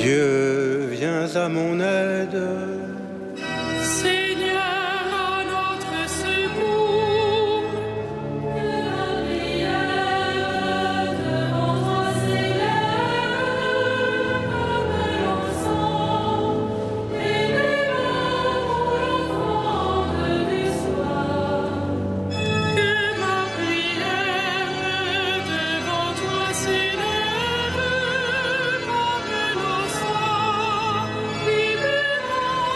Dieu, viens à mon aide. Seigneur, à notre secours. Que la prière devant toi s'élève comme l'encens, et les mains pour l'offrande du soir. Que ma prière devant toi s'élève comme l'encens, libérant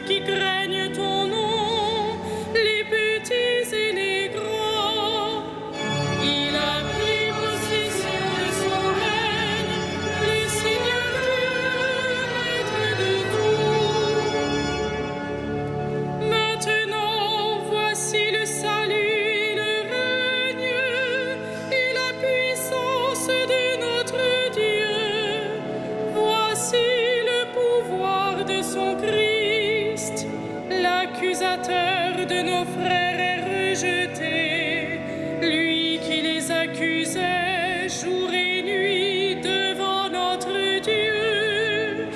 qui craignent ton nom, les petits et les grands. Il a pris possession de son règne, le Seigneur Dieu, maître de tout. Maintenant, voici le salut et le règne et la puissance de notre Dieu. Voici le pouvoir de son Christ. L'accusateur de nos frères est rejeté, lui qui les accusait jour et nuit devant notre Dieu.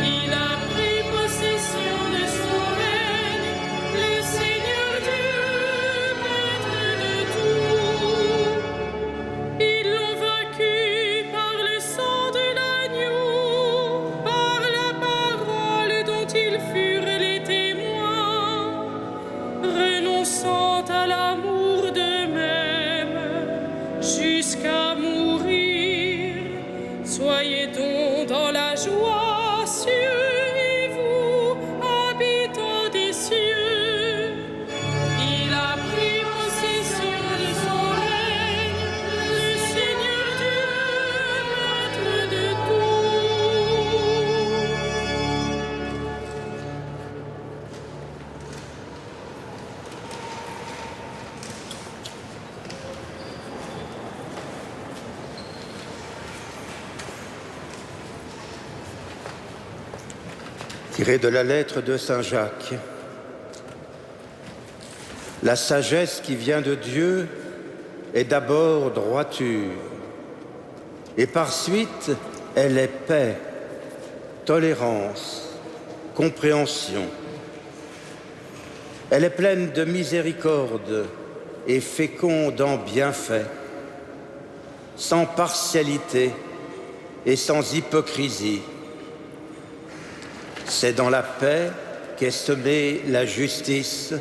Il a pris possession de son règne, le Seigneur Dieu, maître de tout. Ils l'ont vaincu par le sang de l'agneau, par la parole dont ils furent les témoins, renonçant à l'amour d'eux-mêmes jusqu'à mourir. Soyez donc dans la joie, cieux, et vous, habitants des cieux. Il a pris possession de son règne, le Seigneur Dieu, maître de tout. Tiré de la lettre de Saint Jacques. La sagesse qui vient de Dieu est d'abord droiture, et par suite elle est paix, tolérance, compréhension. Elle est pleine de miséricorde et féconde en bienfaits, sans partialité et sans hypocrisie. C'est dans la paix qu'est semée la justice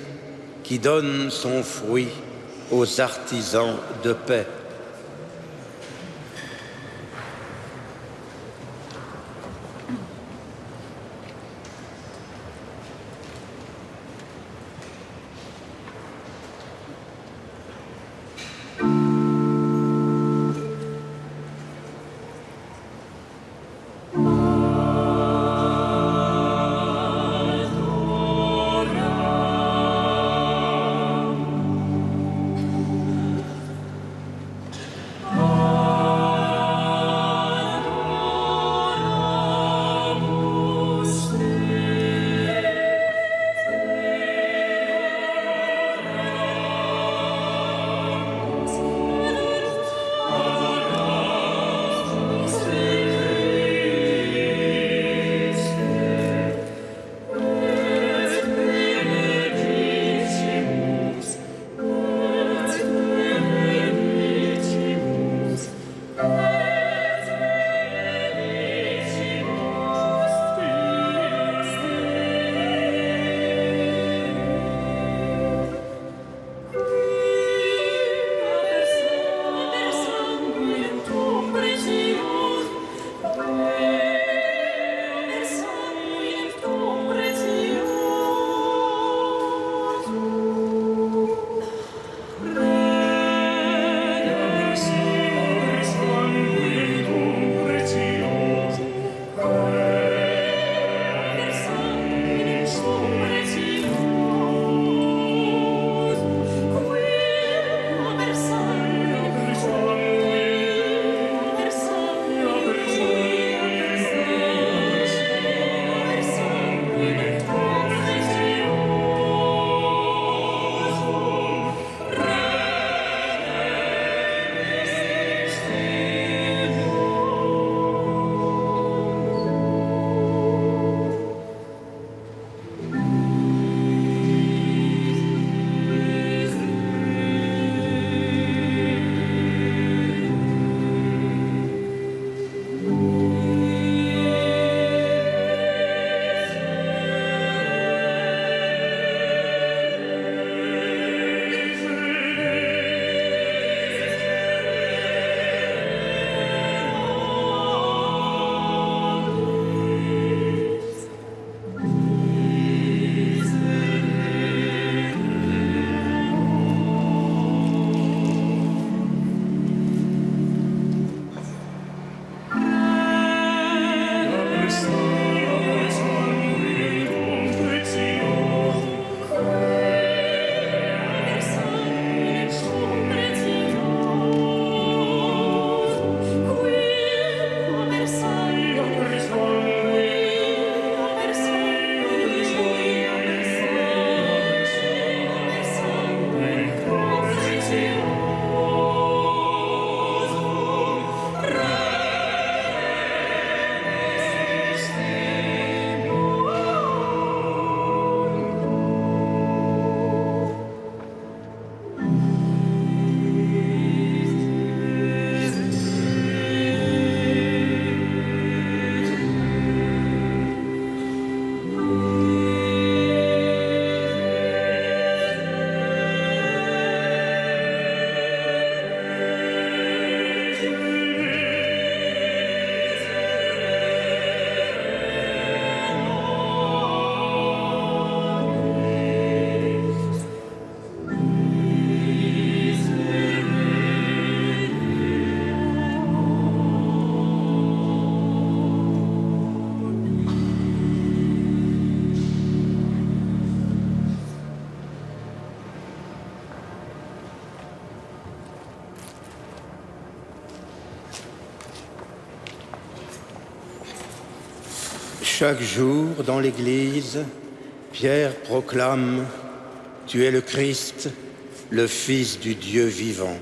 qui donne son fruit aux artisans de paix. Chaque jour dans l'Église, Pierre proclame « Tu es le Christ, le Fils du Dieu vivant ».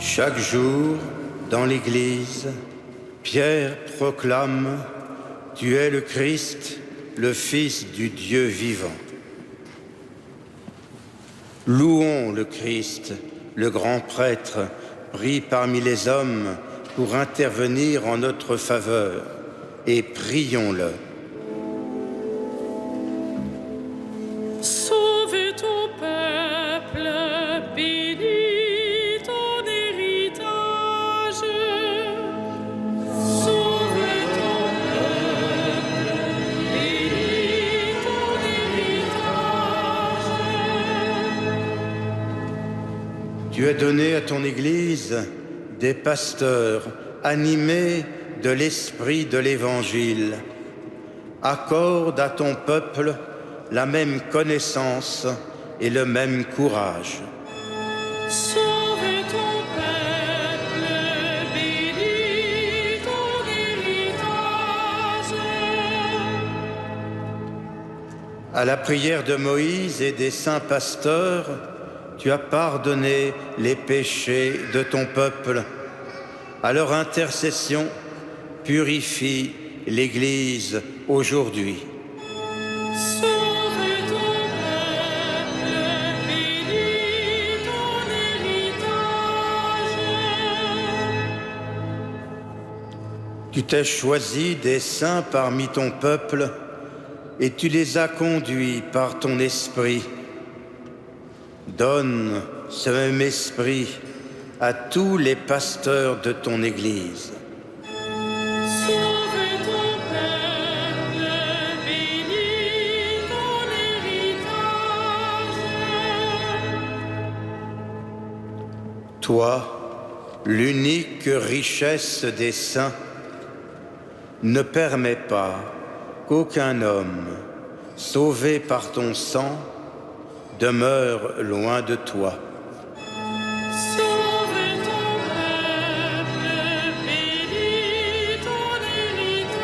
Chaque jour, dans l'Église, Pierre proclame « Tu es le Christ, le Fils du Dieu vivant ». Louons le Christ, le grand prêtre, pris parmi les hommes pour intervenir en notre faveur, et prions-le. Sauve ton peuple, bénis ton héritage. Sauve ton peuple, bénis ton héritage. Tu as donné à ton Église des pasteurs animés de l'esprit de l'Évangile. Accorde à ton peuple la même connaissance et le même courage. Sauve ton peuple, bénis ton héritage. À la prière de Moïse et des saints pasteurs, tu as pardonné les péchés de ton peuple. À leur intercession, purifie l'Église aujourd'hui. Sauve ton peuple, bénis ton héritage. Tu t'es choisi des saints parmi ton peuple et tu les as conduits par ton esprit. Donne ce même esprit à tous les pasteurs de ton Église. Toi, l'unique richesse des saints, ne permets pas qu'aucun homme, sauvé par ton sang, demeure loin de toi. Sauve ton peuple, bénis ton héritage.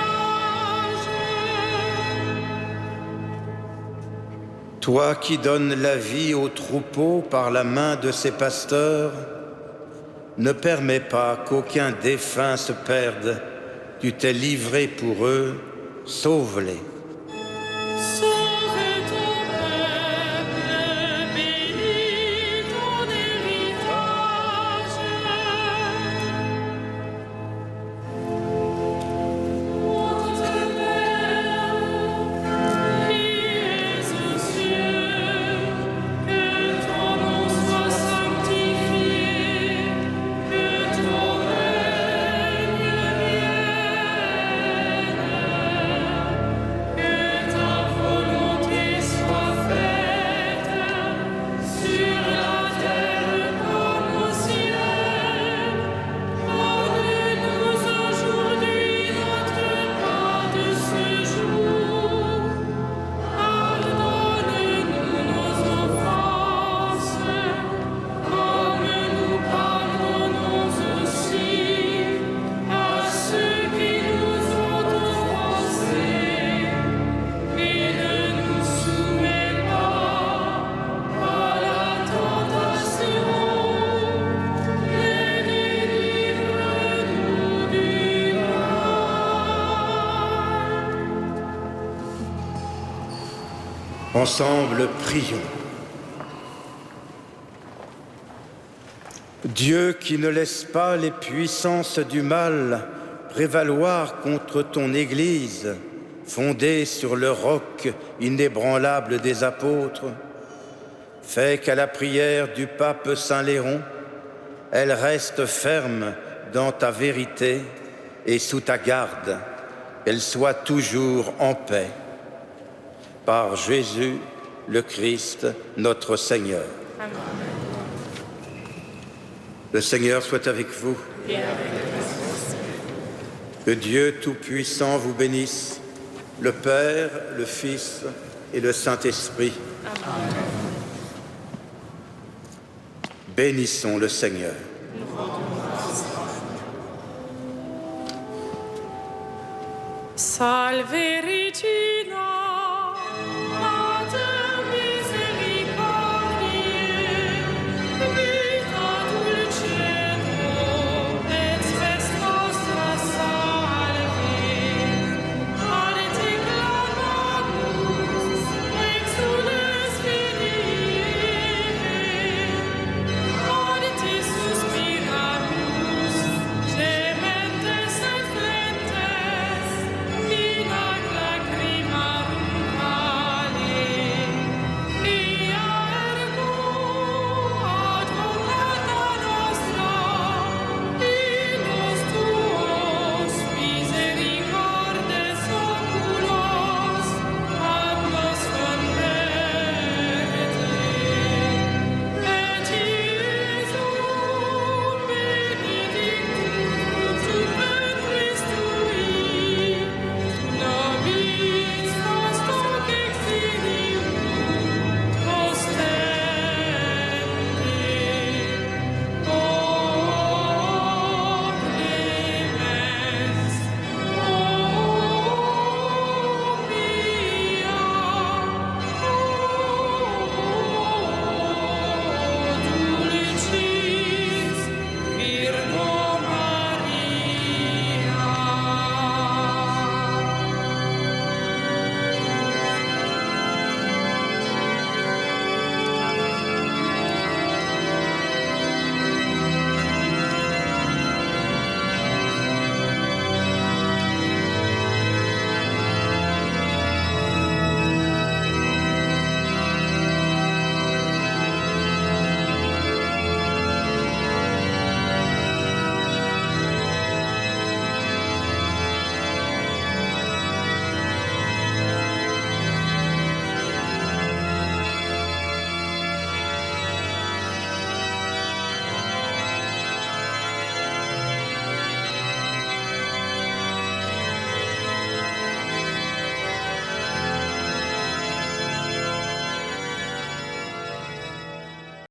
Toi qui donnes la vie aux troupeaux par la main de ses pasteurs, ne permets pas qu'aucun défunt se perde. Tu t'es livré pour eux, sauve-les. Sauve ton peuple, bénis ton héritage. Notre Père, qui es aux cieux, que ton nom soit sanctifié, que ton règne vienne, que ta volonté soit faite sur la terre comme au ciel. Donne-nous aujourd'hui notre pain de ce jour. Pardonne-nous nos offenses, comme nous pardonnons aussi à ceux qui nous ont offensés. Et ne nous soumets pas à la tentation, mais délivre-nous du mal. Ensemble, prions. Dieu qui ne laisse pas les puissances du mal prévaloir contre ton Église, fondée sur le roc inébranlable des apôtres, fais qu'à la prière du pape Saint Léon, elle reste ferme dans ta vérité et sous ta garde, qu'elle soit toujours en paix. Par Jésus, le Christ, notre Seigneur. Amen. Le Seigneur soit avec vous. Que Dieu Tout-Puissant vous bénisse, le Père, le Fils et le Saint-Esprit. Amen. Bénissons le Seigneur. Salve Regina.